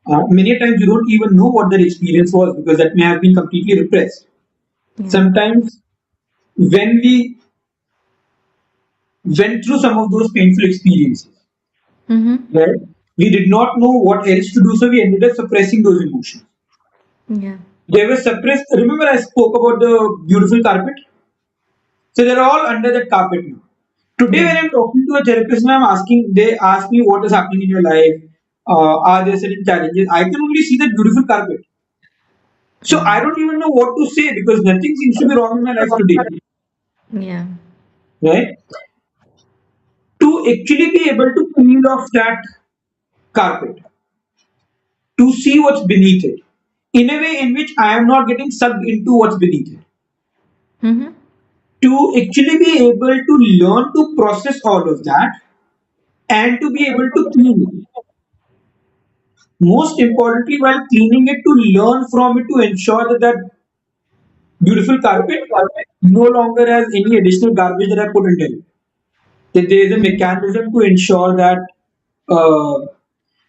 Right. Many times you don't even know what that experience was because that may have been completely repressed. Yeah. Sometimes when we went through some of those painful experiences, Mm-hmm. right, we did not know what else to do, so we ended up suppressing those emotions. Yeah. They were suppressed. Remember, I spoke about the beautiful carpet? So they're all under that carpet now. Today, Yeah. when I'm talking to a therapist and I'm asking, they ask me what is happening in your life. Are there certain challenges? I can only see that beautiful carpet. So Yeah. I don't even know what to say because nothing seems to be wrong in my life today, Yeah. right? To actually be able to peel off that carpet, to see what's beneath it, in a way in which I am not getting sucked into what's beneath it, Mm-hmm. to actually be able to learn to process all of that and to be able to clean it. Most importantly, while cleaning it, to learn from it to ensure that that beautiful carpet no longer has any additional garbage that I put into it. That there is a mechanism to ensure that uh,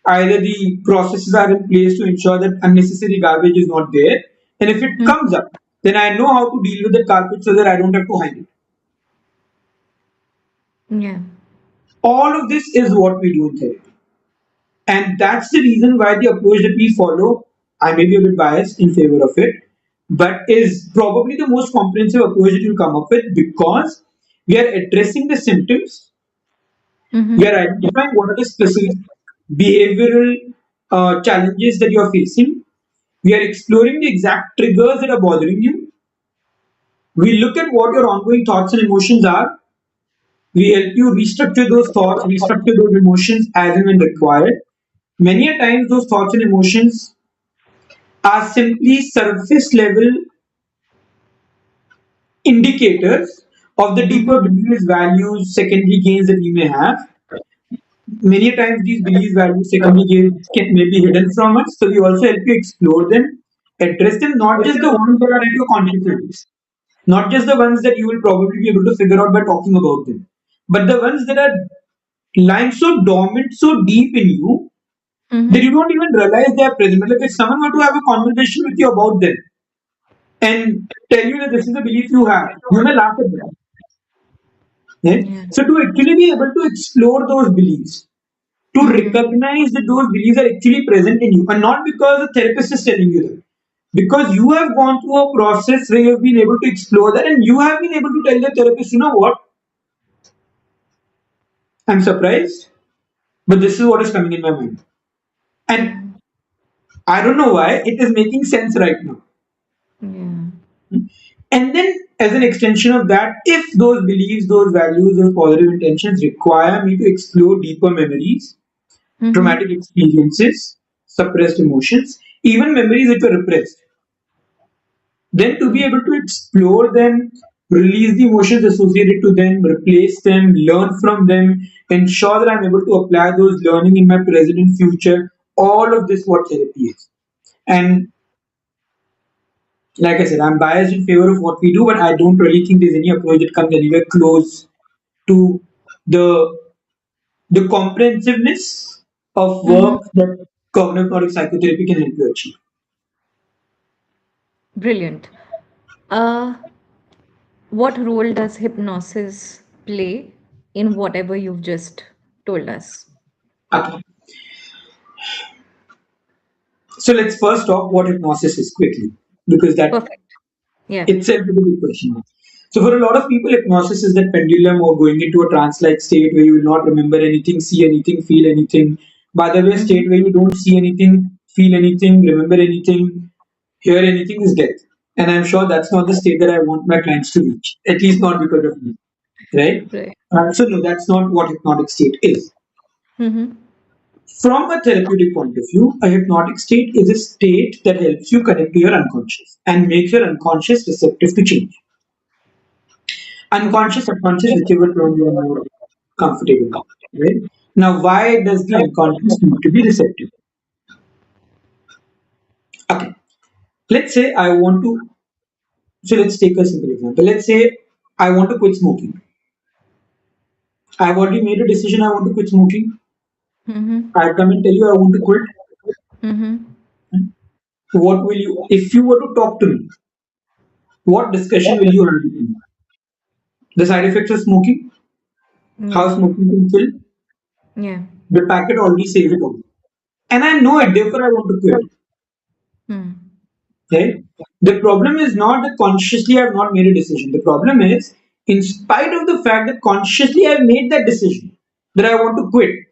either the processes are in place to ensure that unnecessary garbage is not there. And if it comes up, then I know how to deal with the carpet so that I don't have to hide it. Yeah. All of this is what we do in therapy. And that's the reason why the approach that we follow, I may be a bit biased in favor of it, but is probably the most comprehensive approach that you'll come up with because we are addressing the symptoms, we Mm-hmm. are identifying what are the specific behavioral challenges that you are facing, we are exploring the exact triggers that are bothering you, we look at what your ongoing thoughts and emotions are, we help you restructure those thoughts, restructure those emotions as and when required. Many a times, those thoughts and emotions are simply surface level indicators of the Mm-hmm. deeper beliefs, values, secondary gains that we may have. Many times these beliefs, values, secondary gains may be hidden from us. So we also help you explore them, address them, not just the ones that are at your consciousness, not just the ones that you will probably be able to figure out by talking about them, but the ones that are lying so dormant, so deep in you that you Mm-hmm. don't even realize they are present. Like if someone were to have a conversation with you about them and tell you that this is the belief you have, you may laugh at them. Right? Yeah. So to actually be able to explore those beliefs, to Mm-hmm. recognize that those beliefs are actually present in you, and not because the therapist is telling you them, because you have gone through a process where you've been able to explore that, and you have been able to tell the therapist, you know what, I'm surprised, but this is what is coming in my mind, and Yeah. I don't know why it is making sense right now. Yeah. And then, as an extension of that, if those beliefs, those values, those positive intentions require me to explore deeper memories, Mm-hmm. traumatic experiences, suppressed emotions, even memories which were repressed, then to be Yeah. able to explore them, release the emotions associated to them, replace them, learn from them, ensure that I'm able to apply those learning in my present and future, all of this what therapy is. And like I said, I'm biased in favor of what we do, but I don't really think there's any approach that comes anywhere close to the the comprehensiveness of Mm-hmm. work that cognitive hypnotic psychotherapy can help you achieve. Brilliant. Uh, what role does hypnosis play in whatever you've just told us? Okay. So let's first talk what hypnosis is quickly, because that Perfect. Yeah. itself is a big question. So for a lot of people, hypnosis is that pendulum or going into a trance-like state where you will not remember anything, see anything, feel anything. By the way, Mm-hmm. state where you don't see anything, feel anything, remember anything, hear anything is death. And I'm sure that's not the state that I want my clients to reach, at least not because of me, right? Right. So no, that's not what hypnotic state is. Mm-hmm. From a therapeutic point of view, a hypnotic state is a state that helps you connect to your unconscious and makes your unconscious receptive to change. Okay. Unconscious, subconscious, whichever term you are more comfortable with. Right? Now, why does the unconscious need to be receptive? Okay, let's say I want to. So let's take a simple example. Let's say I want to quit smoking. I've already made a decision. I want to quit smoking. Mm-hmm. I come and tell you I want to quit. Mm-hmm. What will you? If you were to talk to me, what discussion will you have with me? The side effects of smoking, how Yeah. smoking can kill. Yeah. The packet already says it all, and I know it. Therefore, I want to quit. Hmm. Okay? The problem is not that consciously I have not made a decision. The problem is, in spite of the fact that consciously I have made that decision that I want to quit,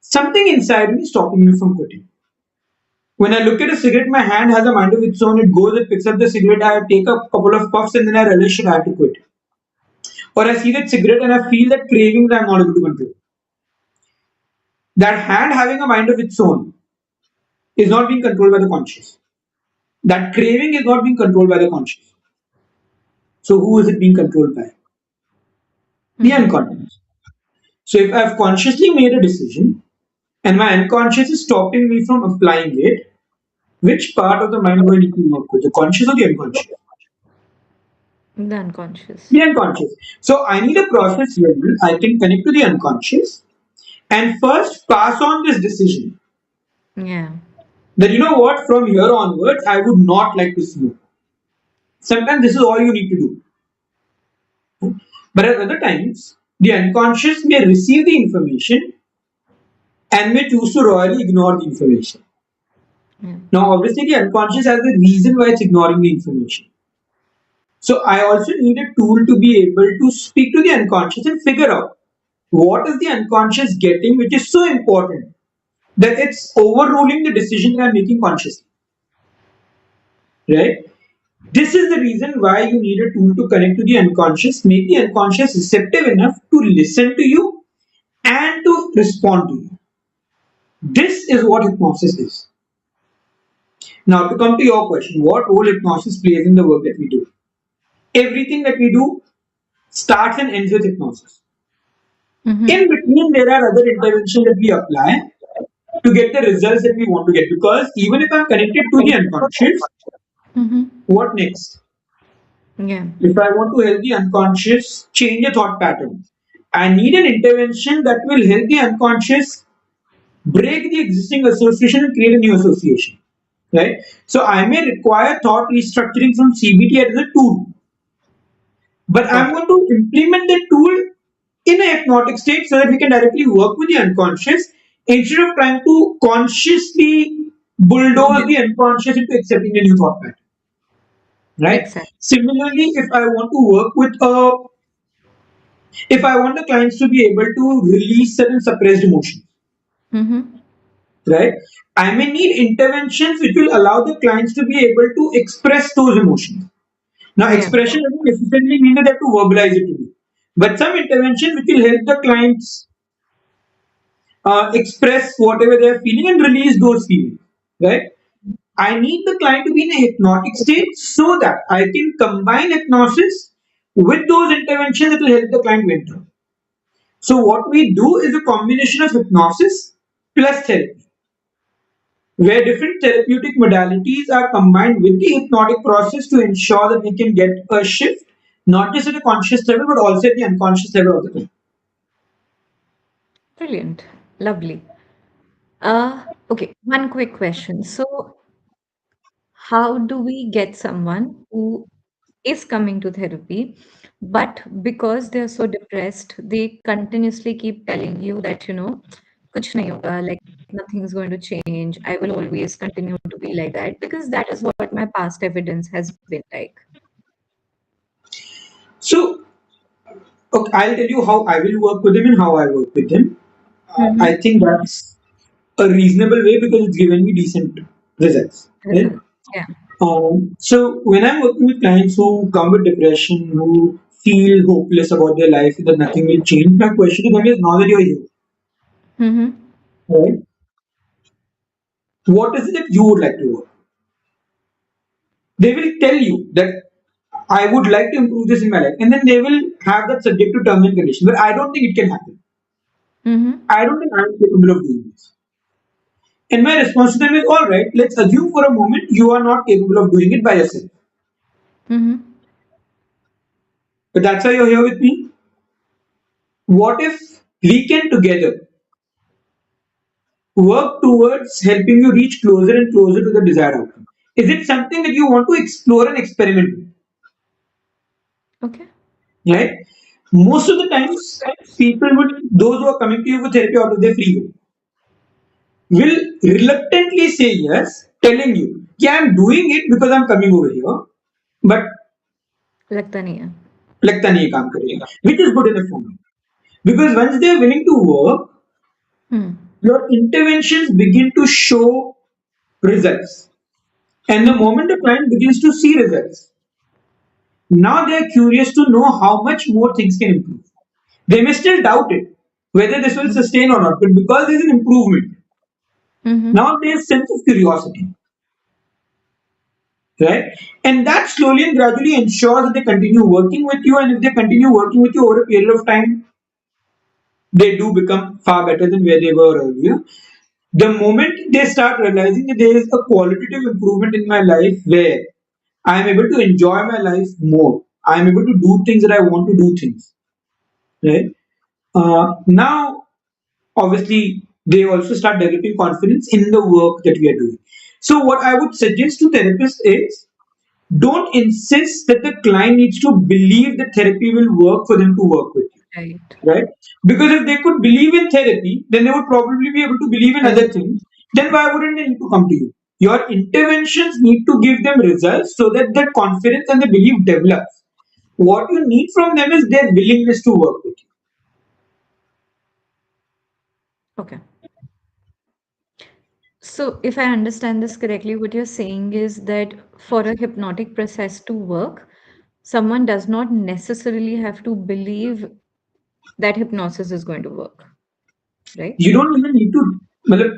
something inside me is stopping me from quitting. When I look at a cigarette, my hand has a mind of its own. It goes, it picks up the cigarette, I take a couple of puffs, and then I realize shit, I have to quit. Or I see that cigarette and I feel that craving that I'm not able to control. That hand having a mind of its own is not being controlled by the conscious. That craving is not being controlled by the conscious. So who is it being controlled by? The Mm-hmm. unconscious. So if I've consciously made a decision and my unconscious is stopping me from applying it, which part of the mind do I need to work with? The conscious or the unconscious? The unconscious. The unconscious. So I need a process where I can connect to the unconscious and first pass on this decision Yeah. that you know what, from here onwards, I would not like to smoke. Sometimes this is all you need to do. But at other times, the unconscious may receive the information and may choose to royally ignore the information. Yeah. Now, obviously, the unconscious has a reason why it's ignoring the information. So, I also need a tool to be able to speak to the unconscious and figure out what is the unconscious getting, which is so important that it's overruling the decision that I'm making consciously. Right? This is the reason why you need a tool to connect to the unconscious, make the unconscious receptive enough to listen to you and to respond to you. This is what hypnosis is. Now, to come to your question, what role hypnosis plays in the work that we do? Everything that we do starts and ends with hypnosis. In Mm-hmm. between, there are other interventions that we apply to get the results that we want to get. Because even if I'm connected to the unconscious, Mm-hmm. what next? Yeah. If I want to help the unconscious change a thought pattern, I need an intervention that will help the unconscious break the existing association and create a new association. Right? So I may require thought restructuring from CBT as a tool, but I'm Got it. going to implement the tool in a hypnotic state so that we can directly work with the unconscious instead of trying to consciously bulldoze Yeah. the unconscious into accepting a new thought pattern. Right? Exactly. Similarly, if I want the clients to be able to release certain suppressed emotions, Mm-hmm. right? I may need interventions which will allow the clients to be able to express those emotions. Now, Yeah. expression doesn't necessarily mean that they have to verbalize it to me, but some intervention which will help the clients express whatever they are feeling and release those feelings, right? I need the client to be in a hypnotic state so that I can combine hypnosis with those interventions that will help the client mentor. So what we do is a combination of hypnosis plus therapy, where different therapeutic modalities are combined with the hypnotic process to ensure that we can get a shift, not just at a conscious level, but also at the unconscious level of the client. Brilliant. Lovely. Okay, one quick question. So, how do we get someone who is coming to therapy, but because they're so depressed, they continuously keep telling you that, kuch nahi hoga, like nothing's going to change. I will always continue to be like that because that is what my past evidence has been like. So, okay, I'll tell you how I will work with them and how I work with them. I Mm-hmm. think that's a reasonable way because it's given me decent results. Right? Results. Yeah. So when I'm working with clients who come with depression, who feel hopeless about their life, that nothing will change, my question to them is: now that you're here, Mm-hmm. right? What is it that you would like to work? They will tell you that I would like to improve this in my life, and then they will have that subject to terms and conditions. But I don't think it can happen. Mm-hmm. I don't think I'm capable of doing this. And my response to them is: all right, let's assume for a moment you are not capable of doing it by yourself. Mm-hmm. But that's why you're here with me. What if we can together work towards helping you reach closer and closer to the desired outcome? Is it something that you want to explore and experiment with? Okay. Right? Most of the times, people would, those who are coming to you for therapy out of their free will reluctantly say yes, telling you, yeah, I'm doing it because I'm coming over here, but लगता नहीं है. लगता नहीं है काम करेगा, which is good enough for me. Because once they are willing to work, Hmm. your interventions begin to show results. And the Mm-hmm. moment the client begins to see results, now they are curious to know how much more things can improve. They may still doubt it, whether this will sustain or not, but because there's an improvement, Mm-hmm. now there's sense of curiosity, right? And that slowly and gradually ensures that they continue working with you, and if they continue working with you over a period of time, they do become far better than where they were earlier. The moment they start realizing that there is a qualitative improvement in my life where I am able to enjoy my life more, I am able to do things that I want to do things, right? Now, obviously, they also start developing confidence in the work that we are doing. So, what I would suggest to therapists is don't insist that the client needs to believe that therapy will work for them to work with Right. you, right? Because if they could believe in therapy, then they would probably be able to believe in other things. Then why wouldn't they need to come to you? Your interventions need to give them results so that that confidence and the belief develops. What you need from them is their willingness to work with you. Okay. So, if I understand this correctly, what you're saying is that for a hypnotic process to work, someone does not necessarily have to believe that hypnosis is going to work, right? You don't even need to. Matlab,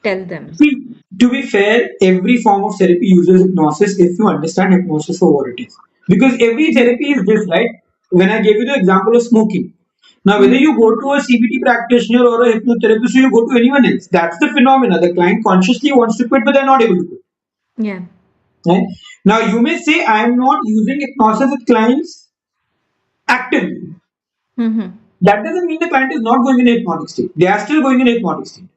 Tell them. see, to be fair, every form of therapy uses hypnosis if you understand hypnosis for what it is. Because every therapy is this, right? When I gave you the example of smoking, now whether Mm-hmm. you go to a CBT practitioner or a hypnotherapist or you go to anyone else, that's the phenomena. The client consciously wants to quit but they're not able to quit, Yeah. right? Now you may say I am not using hypnosis with clients actively. Mm-hmm. That doesn't mean the client is not going in a hypnotic state. They are still going in a hypnotic state,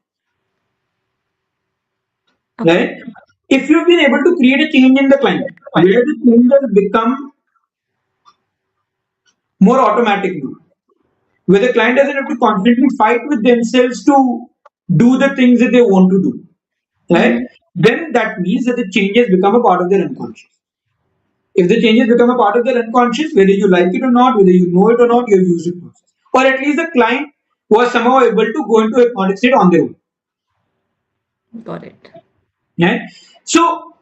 Okay. right? If you've been able to create a change in the client, where the change has become more automatic now, where the client doesn't have to constantly fight with themselves to do the things that they want to do, right? Mm-hmm. Then that means that the changes become a part of their unconscious. If the changes become a part of their unconscious, whether you like it or not, whether you know it or not, you've used hypnosis. Or at least the client was somehow able to go into a hypnotic state on their own. Got it. Right? So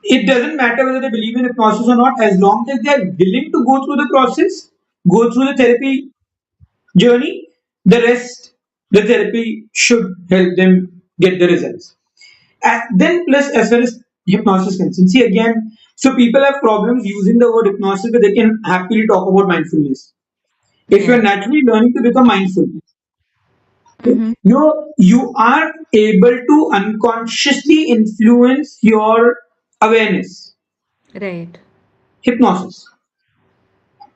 it doesn't matter whether they believe in hypnosis or not, as long as they are willing to go through the process, go through the therapy journey, the rest, the therapy should help them get the results. And then plus as far as hypnosis concerned, see again, so people have problems using the word hypnosis, but they can happily talk about mindfulness. If you're Yeah. naturally learning to become mindful, Mm-hmm. you are able to unconsciously influence your awareness. Right. Hypnosis.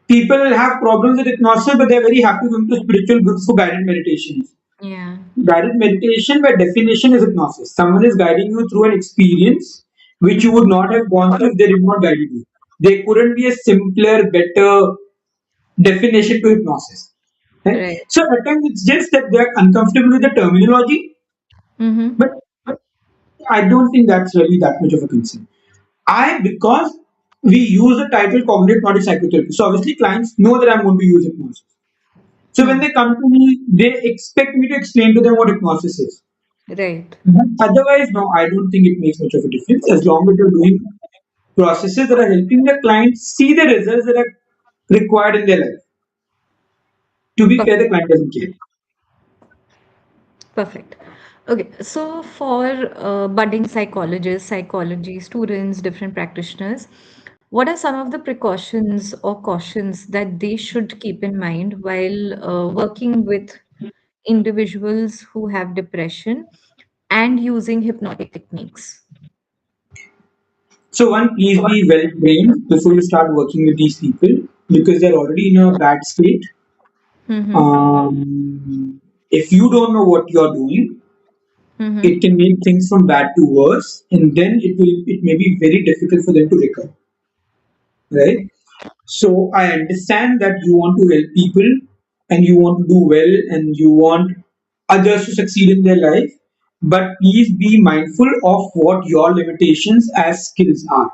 People have problems with hypnosis, but they're very happy going to spiritual groups for guided meditations. Yeah. Guided meditation, by definition, is hypnosis. Someone is guiding you through an experience which you would Mm-hmm. not have gone through if they did not guide you. There couldn't be a simpler, better definition to hypnosis. Right? Right. So at times it's just that they're uncomfortable with the terminology, Mm-hmm. but I don't think that's really that much of a concern. Because we use the title cognitive hypnotic psychotherapy. So obviously clients know that I'm going to use hypnosis. So when Hmm. they come to me, they expect me to explain to them what hypnosis is. Right. But otherwise, no, I don't think it makes much of a difference as long as you're doing processes that are helping the client see the results that are required in their life. To be fair, the client doesn't care. Perfect. Okay, so for budding psychologists, psychology students, different practitioners, what are some of the precautions or cautions that they should keep in mind while working with individuals who have depression and using hypnotic techniques? So one, please be well trained before you start working with these people because they're already in a bad state. Mm-hmm. If you don't know what you're doing, it Mm-hmm. can make things from bad to worse, and then it may be very difficult for them to recover. Right? So I understand that you want to help people and you want to do well and you want others to succeed in their life, but please be mindful of what your limitations as skills are.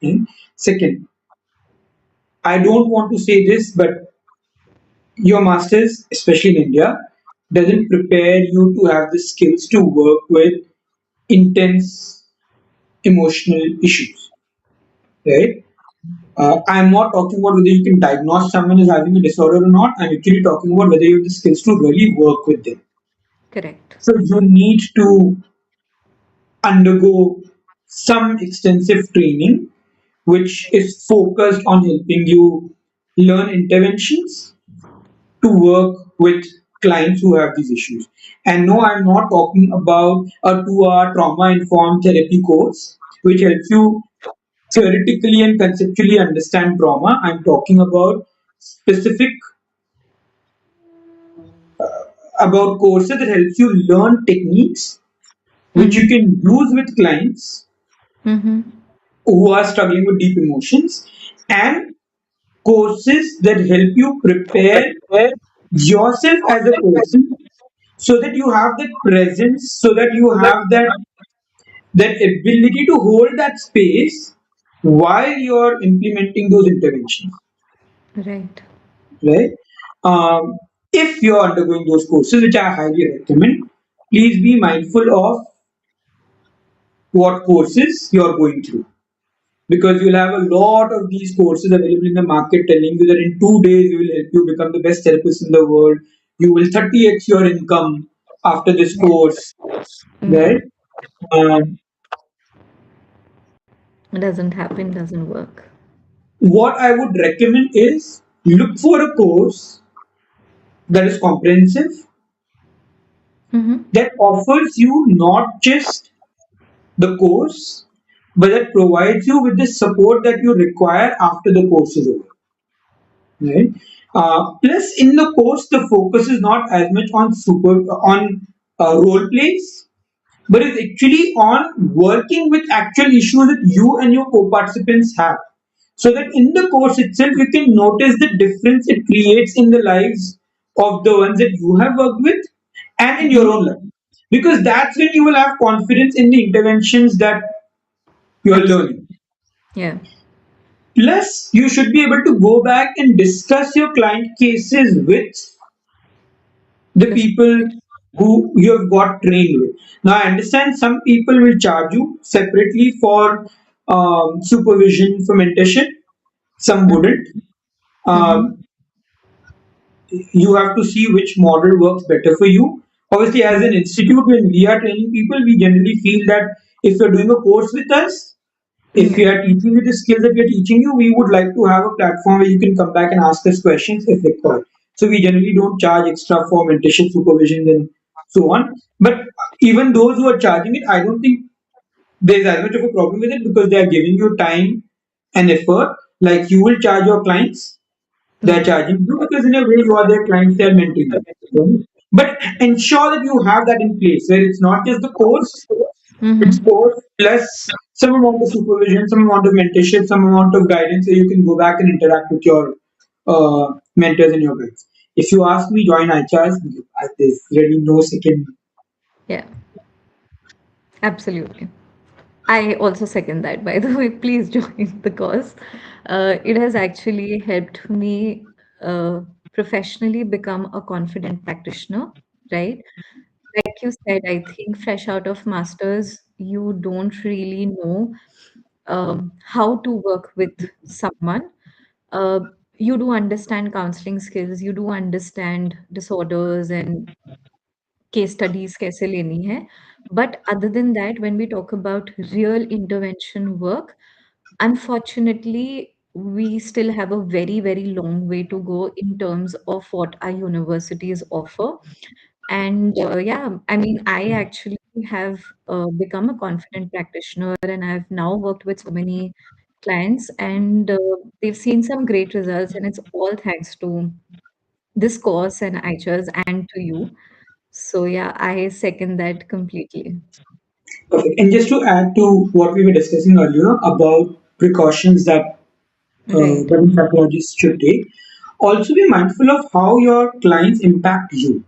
Okay? Second, I don't want to say this, but your masters, especially in India, doesn't prepare you to have the skills to work with intense emotional issues, right? I'm not talking about whether you can diagnose someone is having a disorder or not. I'm actually talking about whether you have the skills to really work with them. Correct. So you need to undergo some extensive training, which is focused on helping you learn interventions to work with clients who have these issues. And no, I'm not talking about a 2 hour trauma informed therapy course, which helps you theoretically and conceptually understand trauma. I'm talking about specific about courses that helps you learn techniques which you Mm-hmm. can use with clients Mm-hmm. who are struggling with deep emotions, and courses that help you prepare yourself as a person so that you have that presence, so that you have that ability to hold that space while you're implementing those interventions, Right. right? If you're undergoing those courses, which I highly recommend, please be mindful of what courses you're going through because you'll have a lot of these courses available in the market telling you that in 2 days we will help you become the best therapist in the world. You will 30x your income after this course, Yeah. right? Um, It doesn't happen, doesn't work. what I would recommend is look for a course that is comprehensive, Mm-hmm. that offers you not just the course, but that provides you with the support that you require after the course is over. Right? Plus, in the course, the focus is not as much on role plays, but it's actually on working with actual issues that you and your co-participants have. So that in the course itself, you can notice the difference it creates in the lives of the ones that you have worked with and in your Mm-hmm. own life. Because that's when you will have confidence in the interventions that you are Absolutely. learning. Yeah. Plus, you should be able to go back and discuss your client cases with the This. people who you have got trained with. Now, I understand some people will charge you separately for supervision for mentorship, some wouldn't. Mm-hmm. Um, you have to see which model works better for you. Obviously, as an institute, when we are training people, we generally feel that if you're doing a course with us, if we Yeah. are teaching you the skills that we are teaching you, we would like to have a platform where you can come back and ask us questions if required. So we generally don't charge extra for mentorship, supervision, and so on. But even those who are charging it, I don't think there's as much of a problem with it because they are giving you time and effort. Like you will charge your clients, they're Yeah. charging you because in a way you are their clients, they're mentoring you. Okay? But ensure that you have that in place where it's not just the course, it's Mm-hmm. course plus some amount of supervision, some amount of mentorship, some amount of guidance so you can go back and interact with your mentors and your guides. If you ask me, join ICHARS, there's really no second. Yeah. Absolutely. I also second that, by the way. Please join the course. It has actually helped me professionally become a confident practitioner, right? Like you said, I think fresh out of masters, you don't really know how to work with someone. Uh, you do understand counseling skills, you do understand disorders and case studies कैसे लेनी है but other than that when we talk about real intervention work unfortunately we still have a very very long way to go in terms of what our universities offer and yeah, I mean, I actually have become a confident practitioner and I've now worked with so many clients and they've seen some great results and it's all thanks to this course and ichars and to you. So yeah, I second that completely. Perfect. And just to add to what we were discussing earlier about precautions that Right. budding psychologists should take, also be mindful of how your clients impact you.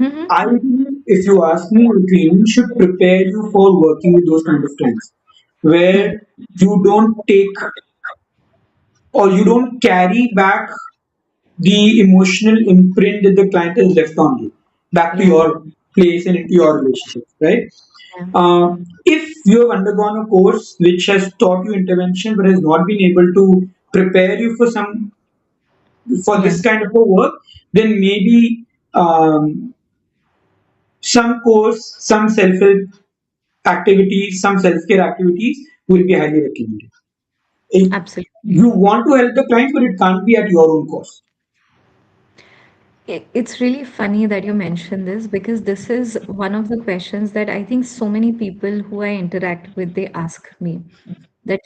Mm-hmm. I believe, if you ask me, training should prepare you for working with those kind of clients, Hmm. where you don't take or you don't carry back the emotional imprint that the client has left on you back to Yeah. your place and into your relationship, right? Yeah. If you have undergone a course which has taught you intervention but has not been able to prepare you for Yeah. this kind of a work, then maybe some course, some self-help activities, some self-care activities will be highly recommended. If Absolutely. you want to help the client, but it can't be at your own cost. It's really funny that you mentioned this because this is one of the questions that I think so many people who I interact with they ask me that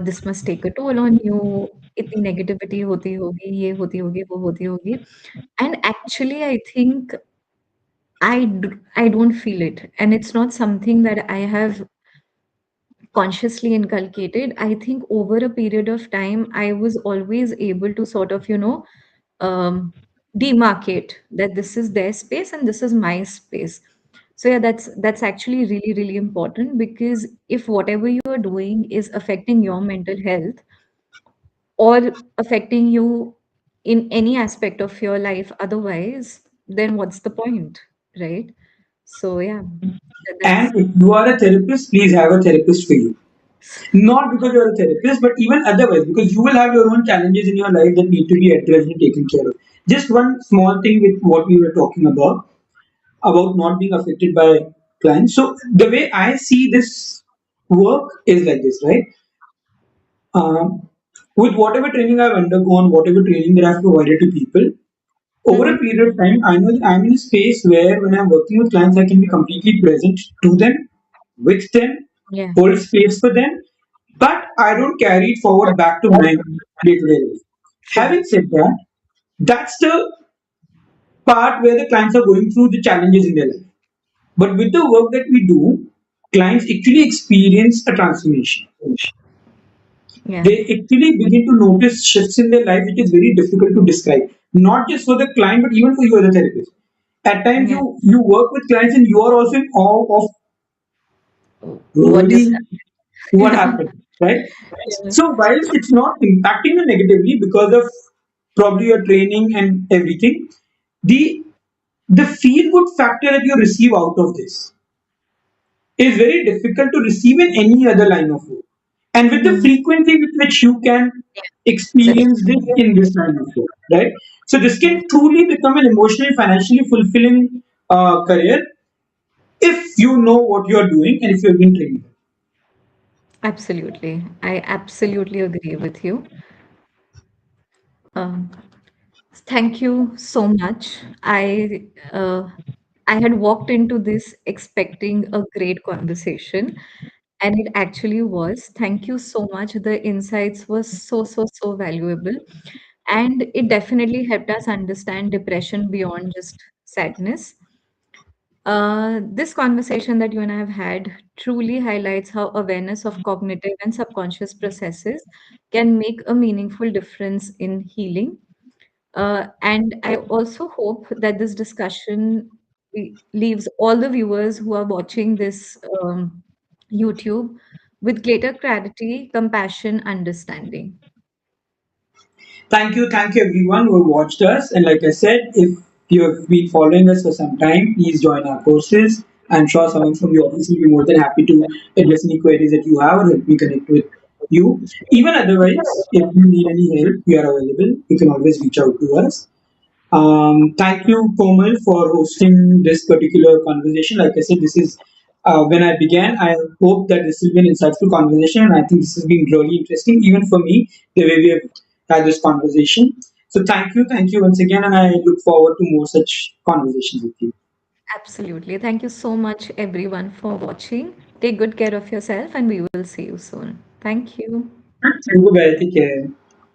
this must take a toll on you. इतनी negativity होती होगी, ये होती होगी, वो होती होगी. And actually, I think I don't feel it, and it's not something that I have consciously inculcated. I think over a period of time, I was always able to sort of, um, demarcate that this is their space and this is my space. So yeah, that's actually really, really important because if whatever you are doing is affecting your mental health or affecting you in any aspect of your life otherwise, then what's the point, right? So yeah, that's And if you are a therapist, please have a therapist for you. Not because you're a therapist, but even otherwise, because you will have your own challenges in your life that need to be addressed and taken care of. Just one small thing with what we were talking about not being affected by clients. So the way I see this work is like this, right? with whatever training I've undergone, whatever training that I've provided to people, over a Mm-hmm. period of time, I know that I'm in a space where when I'm working with clients, I can be completely present to them, with them, Yeah. hold space for them, but I don't carry it forward back to my day-to-day life. True. Having said that, that's the part where the clients are going through the challenges in their life. But with the work that we do, clients actually experience a transformation. Yeah. They actually begin to notice shifts in their life, which is very difficult to describe. Not just for the client, but even for you as a therapist. At times, Yeah. you work with clients and you are also in awe of What just really what happened? happened, right? Yeah. So, whilst it's not impacting you negatively because of probably your training and everything, the the feel good factor that you receive out of this is very difficult to receive in any other line of work. And with the Mm-hmm. frequency with which you can That's experience this in this line of work, right? So this yeah. can truly become an emotionally, financially fulfilling career if you know what you are doing and if you have been trained. Absolutely. I absolutely agree with you. Um, Thank you so much. I had walked into this expecting a great conversation, and it actually was. Thank you so much. The insights were so valuable, and it definitely helped us understand depression beyond just sadness. This conversation that you and I have had truly highlights how awareness of cognitive and subconscious processes can make a meaningful difference in healing. And I also hope that this discussion leaves all the viewers who are watching this YouTube with greater clarity, compassion, understanding. Thank you everyone who watched us. And like I said, if you have been following us for some time, please join our courses. I'm sure someone from the office will be more than happy to address any queries that you have or help me connect with you. Even otherwise, if you need any help, we are available. You can always reach out to us. Thank you, Komal, for hosting this particular conversation. Like I said, this is when I began. I hope that this will be an insightful conversation, and I think this has been really interesting, even for me, the way we have had this conversation. So, thank you once again, and I look forward to more such conversations with you. Absolutely. Thank you so much, everyone, for watching. Take good care of yourself, and we will see you soon. Thank you. Thank you. Bye. Take care.